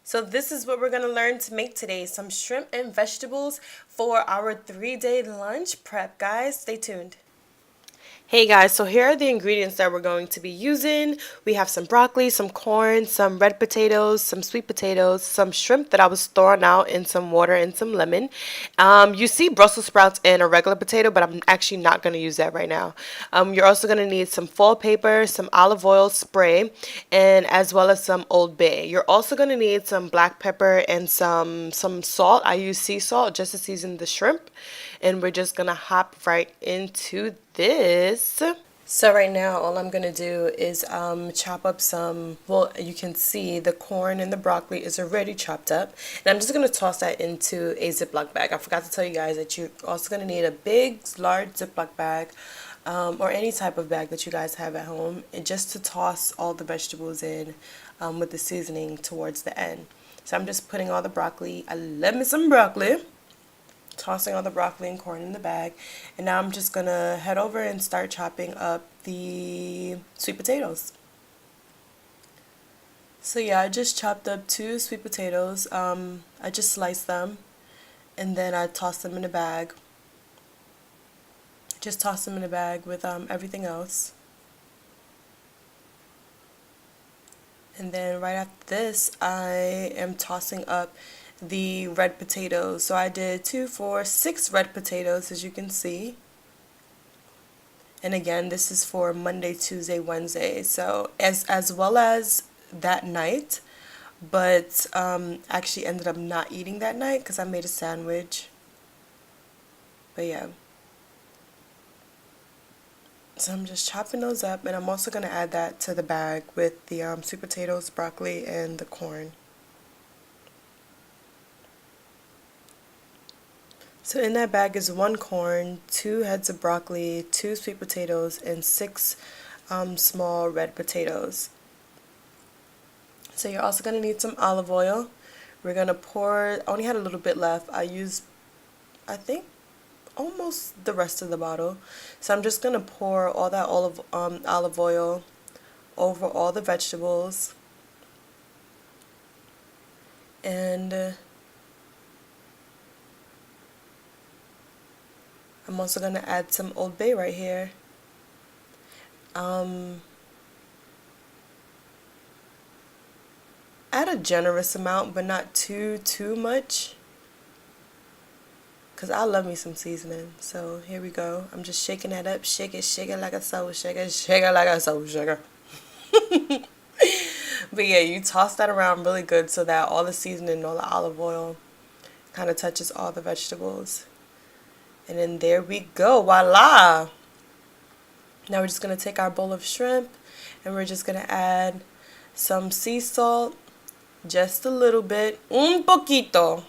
So this is what we're going to learn to make today. Some shrimp and vegetables for our 3-day lunch prep, guys. Stay tuned. Hey guys, so here are the ingredients that we're going to be using. We have some broccoli, some corn, some red potatoes, some sweet potatoes, some shrimp that I was throwing out in some water and some lemon. You see Brussels sprouts and a regular potato, but I'm actually not going to use that right now. You're also going to need some foil paper, some olive oil spray, and as well as some Old Bay. You're also going to need some black pepper and some salt. I use sea salt just to season the shrimp. And we're just going to hop right into this. So right now, all I'm gonna do is chop up some. Well, you can see the corn and the broccoli is already chopped up, and I'm just gonna toss that into a Ziploc bag. I forgot to tell you guys that you're also gonna need a big, large Ziploc bag, or any type of bag that you guys have at home, and just to toss all the vegetables in with the seasoning towards the end. So I'm just putting all the broccoli. I love me some broccoli. Tossing all the broccoli and corn in the bag, and now I'm just gonna head over and start chopping up the sweet potatoes. So yeah, I just chopped up 2 sweet potatoes. I just sliced them and then I tossed them in a bag. Just toss them in a bag with everything else. And then right after this, I am tossing up the red potatoes. So I did 2, 4, 6 red potatoes, as you can see. And again, this is for Monday, Tuesday, Wednesday. So as well as that night, but actually ended up not eating that night because I made a sandwich. But yeah. So I'm just chopping those up, and I'm also going to add that to the bag with the sweet potatoes, broccoli, and the corn. So in that bag is 1 corn, 2 heads of broccoli, 2 sweet potatoes, and 6 small red potatoes. So you're also going to need some olive oil. We're going to pour, I only had a little bit left. I used, I think, almost the rest of the bottle. So I'm just going to pour all that olive oil over all the vegetables. And I'm also going to add some Old Bay right here. Add a generous amount, but not too much. Because I love me some seasoning. So here we go. I'm just shaking that up. Shake it like a soul shaker. Shake it like a soul shaker. But yeah, you toss that around really good so that all the seasoning, all the olive oil kind of touches all the vegetables. And then there we go. Voila! Now we're just going to take our bowl of shrimp and we're just going to add some sea salt. Just a little bit. Un poquito.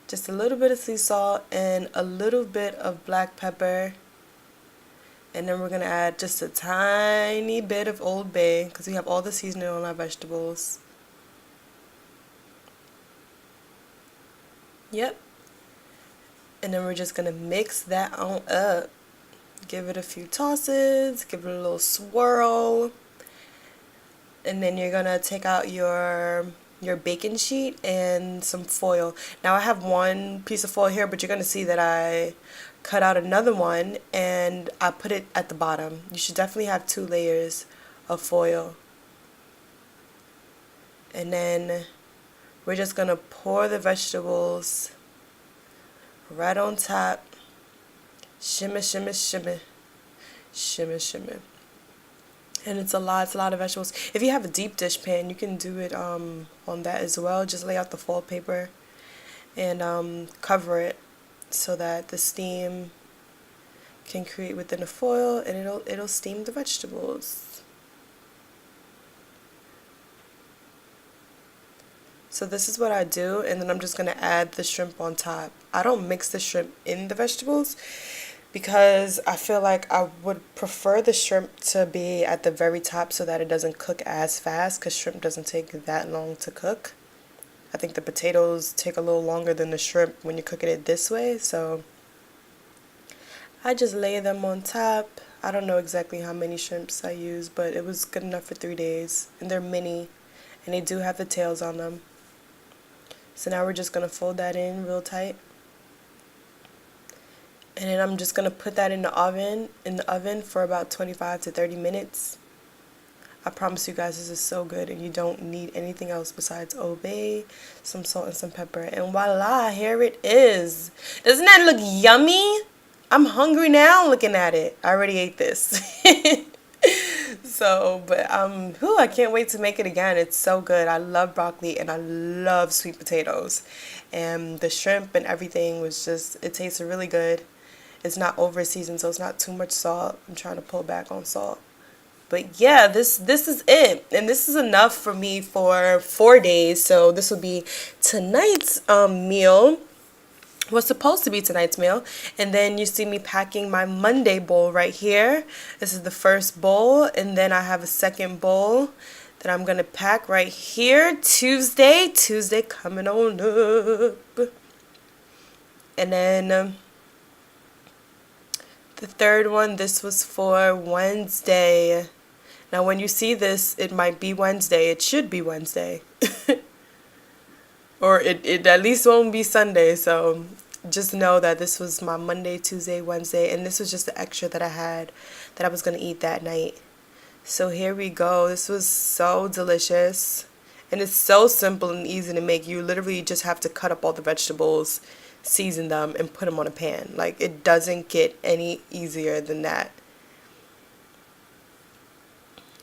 Just a little bit of sea salt and a little bit of black pepper. And then we're going to add just a tiny bit of Old Bay because we have all the seasoning on our vegetables. Yep. And then we're just going to mix that on up. Give it a few tosses, give it a little swirl. And then you're going to take out your baking sheet and some foil. Now I have one piece of foil here, but you're going to see that I cut out another one and I put it at the bottom. You should definitely have 2 layers of foil. And then we're just going to pour the vegetables right on top. Shimmy, shimmy, shimmy. Shimmy, shimmy. And it's a lot of vegetables. If you have a deep dish pan, you can do it on that as well. Just lay out the foil paper and cover it so that the steam can create within the foil and it'll steam the vegetables. So this is what I do, and then I'm just going to add the shrimp on top. I don't mix the shrimp in the vegetables because I feel like I would prefer the shrimp to be at the very top so that it doesn't cook as fast, because shrimp doesn't take that long to cook. I think the potatoes take a little longer than the shrimp when you're cooking it this way, so I just lay them on top. I don't know exactly how many shrimps I use, but it was good enough for 3 days, and they're mini. and they do have the tails on them. So now we're just going to fold that in real tight. And then I'm just going to put that in the oven for about 25 to 30 minutes. I promise you guys, this is so good, and you don't need anything else besides Old Bay, some salt, and some pepper. And voila, here it is. Doesn't that look yummy? I'm hungry now looking at it. I already ate this. So, but I can't wait to make it again. It's so good. I love broccoli and I love sweet potatoes. And the shrimp and everything was just, it tasted really good. It's not over seasoned, so it's not too much salt. I'm trying to pull back on salt. But yeah, this is it. And this is enough for me for 4 days. So this will be tonight's meal. Was supposed to be tonight's meal. And then you see me packing my Monday bowl right here. This is the first bowl. And then I have a second bowl that I'm going to pack right here. Tuesday coming on up. And then the third one, this was for Wednesday. Now, when you see this, it might be Wednesday. It should be Wednesday. Or it at least won't be Sunday. So just know that this was my Monday, Tuesday, Wednesday. And this was just the extra that I had that I was going to eat that night. So here we go. This was so delicious. And it's so simple and easy to make. You literally just have to cut up all the vegetables, season them, and put them on a pan. Like, it doesn't get any easier than that.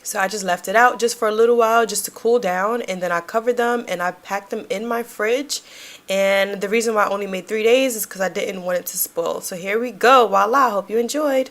So I just left it out just for a little while just to cool down, and then I covered them and I packed them in my fridge. And the reason why I only made 3 days is because I didn't want it to spoil. So here we go. Voila. Hope you enjoyed.